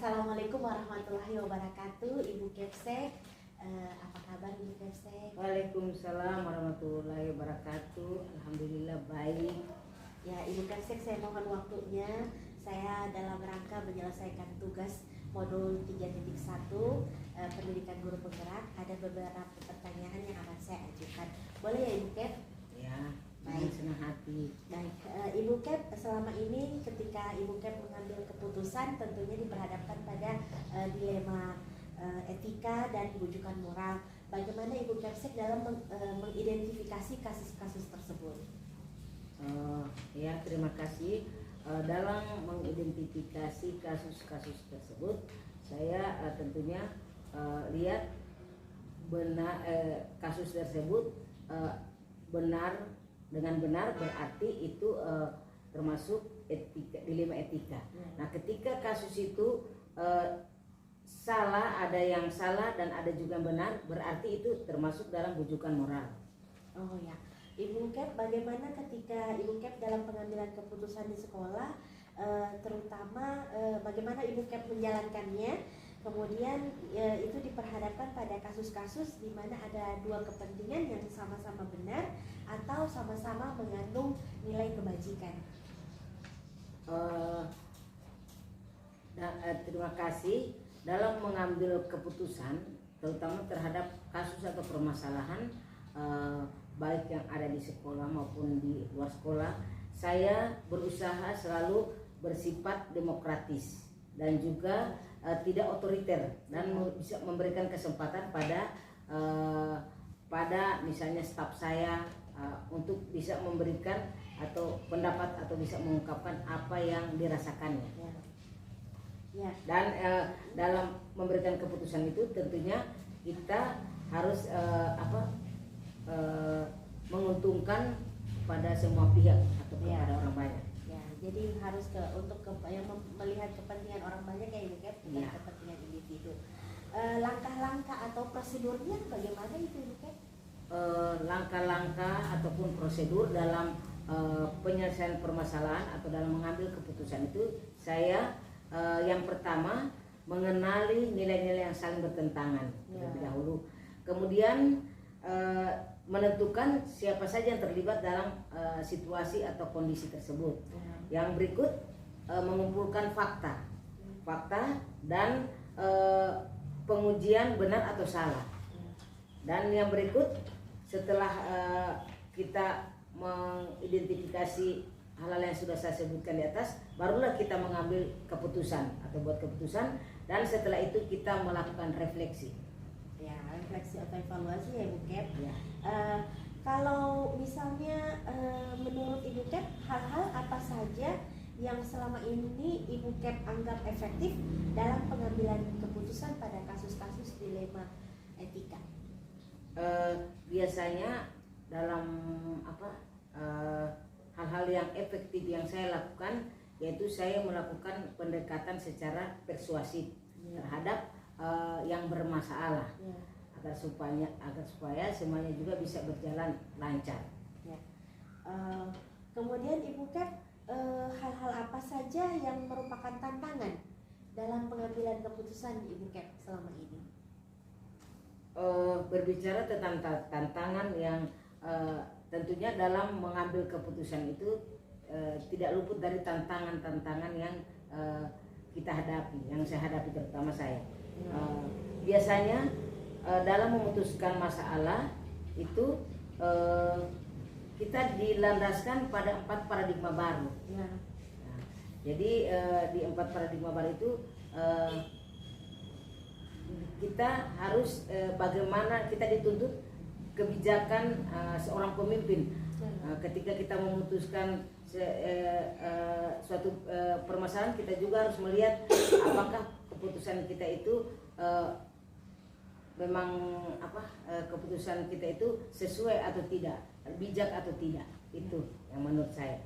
Assalamualaikum warahmatullahi wabarakatuh, Ibu Kepsek. Apa kabar Ibu Kepsek? Waalaikumsalam warahmatullahi wabarakatuh. Alhamdulillah baik. Ya Ibu Kepsek, saya mohon waktunya. Saya dalam rangka menyelesaikan tugas modul 3.1 pendidikan guru penggerak. Ada beberapa pertanyaan yang akan saya ajukan. Boleh ya Ibu Kep? Ya, Baik. senang hati. Baik, Ibu Kep, selama ini ketika Ibu Kep mengambil keputusan tentunya diperhadapkan pada dilema etika dan rujukan moral. Bagaimana Ibu Kepsek dalam mengidentifikasi kasus-kasus tersebut? Ya, terima kasih. Dalam mengidentifikasi kasus-kasus tersebut, saya tentunya lihat benar kasus tersebut dengan benar berarti itu termasuk etika, dilema etika. Nah, ketika kasus itu salah, ada yang salah dan ada juga benar, berarti itu termasuk dalam rujukan moral. Oh ya, Ibu Kep, bagaimana ketika Ibu Kep dalam pengambilan keputusan di sekolah, terutama bagaimana Ibu Kep menjalankannya? Kemudian itu diperhadapkan pada kasus-kasus di mana ada dua kepentingan yang sama-sama benar atau sama-sama mengandung nilai kebajikan. Terima kasih. Dalam mengambil keputusan, terutama terhadap kasus atau permasalahan baik yang ada di sekolah maupun di luar sekolah, saya berusaha selalu bersifat demokratis dan juga tidak otoriter dan bisa memberikan kesempatan pada misalnya staf saya untuk bisa memberikan atau pendapat atau bisa mengungkapkan apa yang dirasakannya. Ya. Dan dalam memberikan keputusan itu tentunya kita harus menguntungkan pada semua pihak atau kepada orang banyak. Ya, jadi harus yang melihat kepentingan orang banyak ya Ibu Kep, bukan kepentingan individu. Langkah-langkah atau prosedurnya bagaimana itu Ibu Kep? Langkah-langkah ataupun prosedur dalam penyelesaian permasalahan atau dalam mengambil keputusan itu, saya yang pertama mengenali nilai-nilai yang saling bertentangan terlebih dahulu. Kemudian menentukan siapa saja yang terlibat dalam situasi atau kondisi tersebut. Yang berikut mengumpulkan fakta dan pengujian benar atau salah. Dan yang berikut setelah kita mengidentifikasi hal-hal yang sudah saya sebutkan di atas, barulah kita mengambil keputusan atau buat keputusan, dan setelah itu kita melakukan refleksi. Ya, refleksi atau evaluasi ya Ibu Kep. Ya. Kalau misalnya menurut Ibu Kep, hal-hal apa saja yang selama ini Ibu Kep anggap efektif dalam pengambilan keputusan pada kasus-kasus dilema etika? Biasanya dalam hal-hal yang efektif yang saya lakukan, yaitu saya melakukan pendekatan secara persuasif terhadap yang bermasalah, agar supaya semuanya juga bisa berjalan lancar. Ya. Kemudian Ibu Kep, hal-hal apa saja yang merupakan tantangan dalam pengambilan keputusan Ibu Kep selama ini? Berbicara tentang tantangan yang tentunya dalam mengambil keputusan itu tidak luput dari tantangan-tantangan yang kita hadapi, yang saya hadapi terutama saya. Biasanya dalam memutuskan masalah itu kita dilandaskan pada 4 paradigma baru. Nah, jadi di 4 paradigma baru itu kita harus bagaimana kita dituntut kebijakan seorang pemimpin ketika kita memutuskan suatu permasalahan. Kita juga harus melihat apakah keputusan kita itu memang keputusan kita itu sesuai atau tidak, bijak atau tidak. Itu yang menurut saya.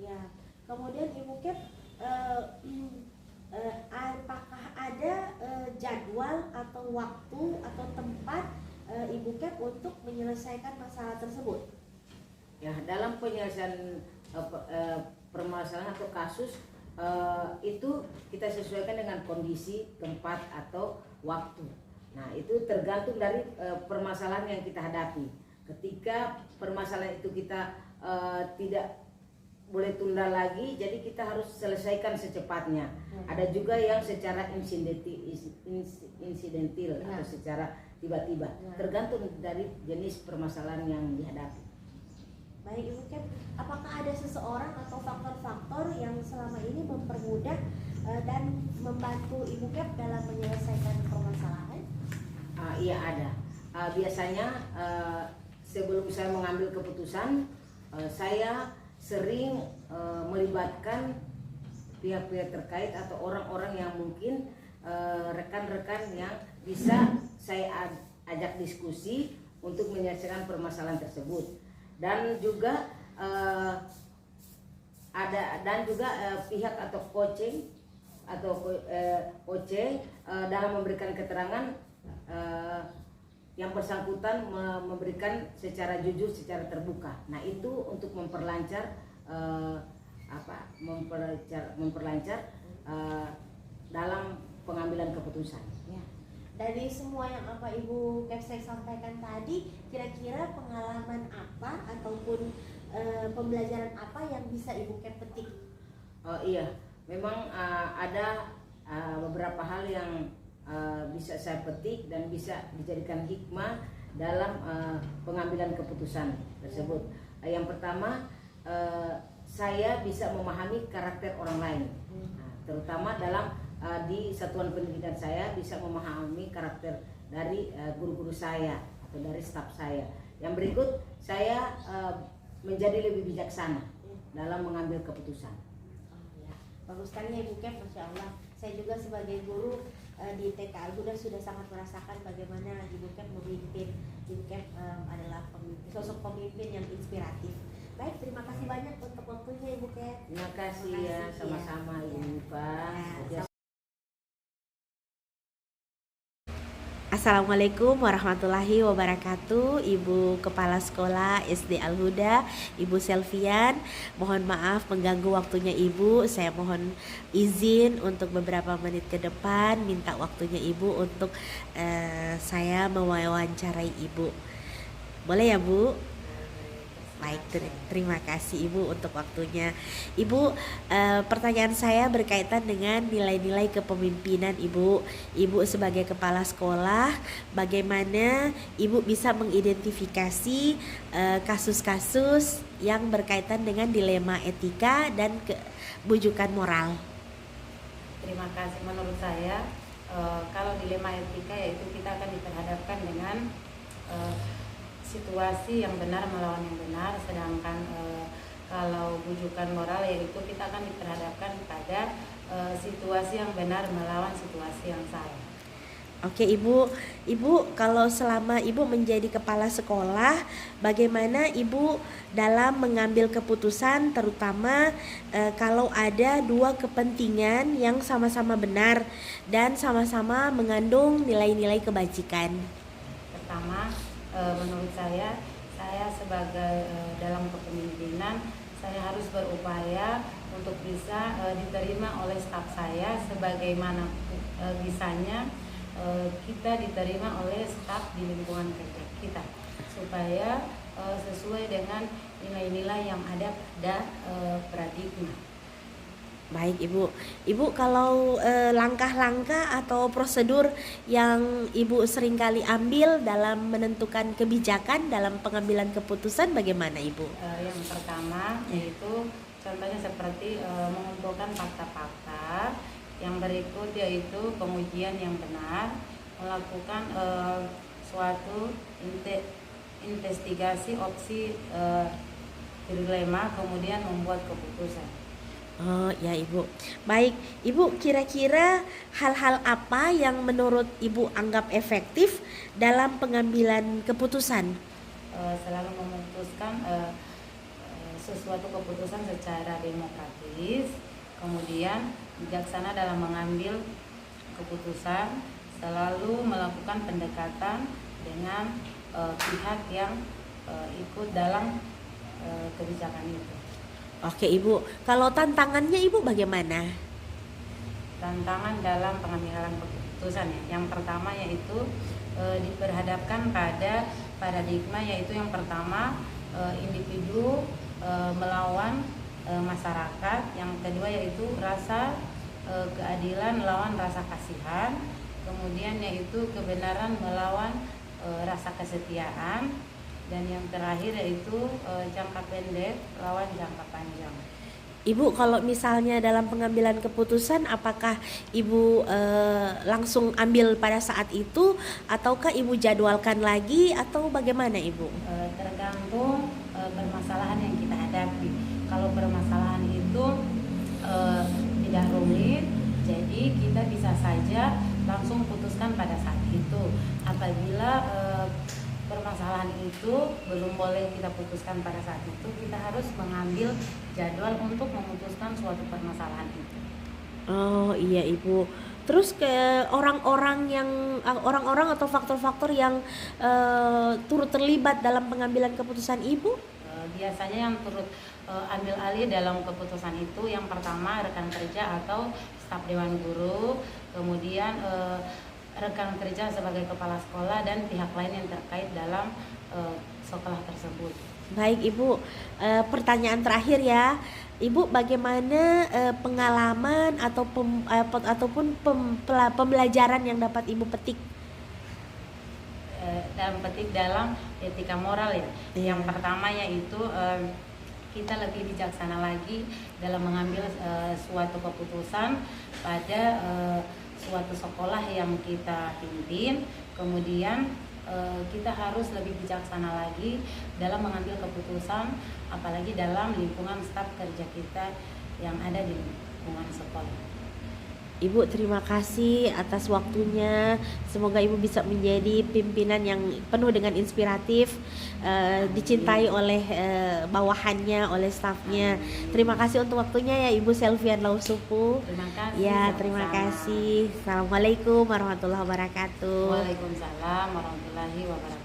Ya, kemudian Ibu Kep, apakah ada jadwal atau waktu atau tempat Ibu Kep untuk menyelesaikan masalah tersebut? Ya, dalam penyelesaian permasalahan atau kasus itu kita sesuaikan dengan kondisi, tempat atau waktu. Nah, itu tergantung dari permasalahan yang kita hadapi. Ketika permasalahan itu kita tidak boleh tunda lagi, jadi kita harus selesaikan secepatnya. Ada juga yang secara insidentil atau secara tiba-tiba, tergantung dari jenis permasalahan yang dihadapi. Baik Ibu Cap, apakah ada seseorang atau faktor-faktor yang selama ini mempermudah dan membantu Ibu Cap dalam menyelesaikan permasalahan? Iya ada. Biasanya sebelum saya mengambil keputusan, saya sering melibatkan pihak-pihak terkait atau orang-orang yang mungkin rekan-rekan yang bisa saya ajak diskusi untuk menyelesaikan permasalahan tersebut. Dan juga pihak atau coaching dalam memberikan keterangan yang bersangkutan memberikan secara jujur, secara terbuka. Nah, itu untuk memperlancar dalam pengambilan keputusan. Ya. Dari semua yang apa Ibu Kepsek sampaikan tadi, kira-kira pengalaman apa ataupun pembelajaran apa yang bisa Ibu Kep petik? Iya, memang ada beberapa hal yang bisa saya petik dan bisa dijadikan hikmah dalam pengambilan keputusan tersebut. Yang pertama, saya bisa memahami karakter orang lain, terutama dalam di satuan pendidikan saya bisa memahami karakter dari guru-guru saya atau dari staf saya. Yang berikut, saya menjadi lebih bijaksana dalam mengambil keputusan. Bagus sekali ya Ibu Kep, Masya Allah. Saya juga sebagai guru di TK Al-Huda sudah sangat merasakan bagaimana Ibu Kep memimpin. Ibu Kep adalah sosok pemimpin yang inspiratif. Baik, terima kasih banyak untuk waktunya Ibu Kep. Terima kasih ya, sama-sama Ibu Pak. Assalamualaikum warahmatullahi wabarakatuh. Ibu Kepala Sekolah SD Al-Huda, Ibu Selvian, mohon maaf mengganggu waktunya Ibu. Saya mohon izin untuk beberapa menit ke depan minta waktunya Ibu untuk saya mewawancarai Ibu. Boleh ya Bu? Baik, terima kasih Ibu untuk waktunya. Ibu, pertanyaan saya berkaitan dengan nilai-nilai kepemimpinan Ibu. Ibu sebagai kepala sekolah, bagaimana Ibu bisa mengidentifikasi kasus-kasus yang berkaitan dengan dilema etika dan kebujukan moral? Terima kasih. Menurut saya, kalau dilema etika yaitu kita akan diperhadapkan dengan situasi yang benar melawan yang benar, sedangkan kalau bujukan moral yaitu kita akan diperhadapkan pada situasi yang benar melawan situasi yang salah. Oke Ibu, kalau selama Ibu menjadi kepala sekolah, bagaimana Ibu dalam mengambil keputusan, terutama kalau ada dua kepentingan yang sama-sama benar dan sama-sama mengandung nilai-nilai kebajikan? Pertama, menurut saya sebagai dalam kepemimpinan, saya harus berupaya untuk bisa diterima oleh staf saya sebagaimana bisanya kita diterima oleh staf di lingkungan kerja kita, supaya sesuai dengan nilai-nilai yang ada pada paradigma. Baik Ibu kalau langkah-langkah atau prosedur yang Ibu seringkali ambil dalam menentukan kebijakan dalam pengambilan keputusan bagaimana Ibu? Yang pertama yaitu contohnya seperti mengumpulkan fakta-fakta. Yang berikut yaitu pengujian yang benar, melakukan suatu investigasi opsi dilema, kemudian membuat keputusan. Oh ya Ibu. Baik Ibu, kira-kira hal-hal apa yang menurut Ibu anggap efektif dalam pengambilan keputusan? Selalu memutuskan sesuatu keputusan secara demokratis, kemudian bijaksana dalam mengambil keputusan, selalu melakukan pendekatan dengan pihak yang ikut dalam kebijakan itu. Oke Ibu, kalau tantangannya Ibu bagaimana? Tantangan dalam pengambilan keputusan ya. Yang pertama yaitu diperhadapkan pada paradigma, yaitu yang pertama individu melawan masyarakat, yang kedua yaitu rasa keadilan melawan rasa kasihan, kemudian yaitu kebenaran melawan rasa kesetiaan, dan yang terakhir yaitu jangka pendek lawan jangka panjang. Ibu kalau misalnya dalam pengambilan keputusan, apakah Ibu langsung ambil pada saat itu ataukah Ibu jadwalkan lagi atau bagaimana Ibu? Tergantung permasalahan yang kita hadapi. Kalau permasalahan itu tidak rumit, jadi kita bisa saja langsung putuskan pada saat itu. Apabila permasalahan itu belum boleh kita putuskan pada saat itu, kita harus mengambil jadwal untuk memutuskan suatu permasalahan itu. Oh iya Ibu. Terus ke orang-orang atau faktor-faktor yang turut terlibat dalam pengambilan keputusan Ibu? Biasanya yang turut ambil alih dalam keputusan itu yang pertama rekan kerja atau staf dewan guru, kemudian rekan kerja sebagai kepala sekolah dan pihak lain yang terkait dalam sekolah tersebut. Baik Ibu, pertanyaan terakhir ya, Ibu bagaimana pengalaman atau pembelajaran yang dapat Ibu petik? Dalam etika moral ya. Yang pertama yaitu kita lebih bijaksana lagi dalam mengambil suatu keputusan pada suatu sekolah yang kita pimpin. Kemudian kita harus lebih bijaksana lagi dalam mengambil keputusan, apalagi dalam lingkungan staf kerja kita yang ada di lingkungan sekolah. Ibu terima kasih atas waktunya. Semoga Ibu bisa menjadi pimpinan yang penuh dengan inspiratif, dicintai oleh bawahannya, oleh stafnya. Terima kasih untuk waktunya ya Ibu Selvian Lausupu. Terima kasih. Ya, terima kasih. Assalamualaikum warahmatullahi wabarakatuh. Waalaikumsalam warahmatullahi wabarakatuh.